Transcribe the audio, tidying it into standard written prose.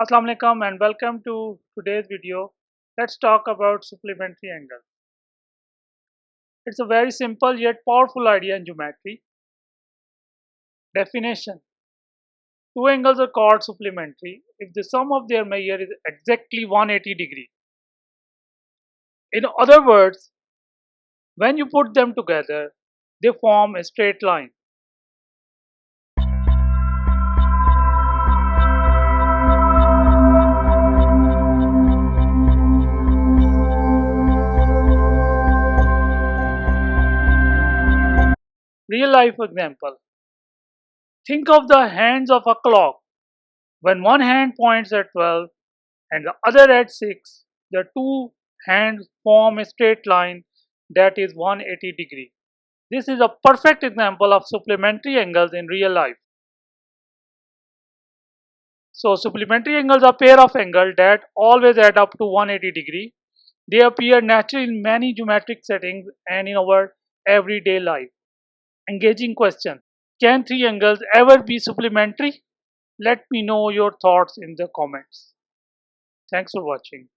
Assalamu alaikum and welcome to today's video. Let's talk about supplementary angle. It's a very simple yet powerful idea in geometry. Definition: two angles are called supplementary if the sum of their measure is exactly 180 degree. In other words, when you put them together, they form a straight line. Real life example. Think of the hands of a clock. When one hand points at 12 and the other at 6, the two hands form a straight line that is 180 degree. This is a perfect example of supplementary angles in real life. So supplementary angles are pair of angles that always add up to 180 degree. They appear naturally in many geometric settings and in our everyday life. Engaging question. Can three angles ever be supplementary? Let me know your thoughts in the comments. Thanks for watching.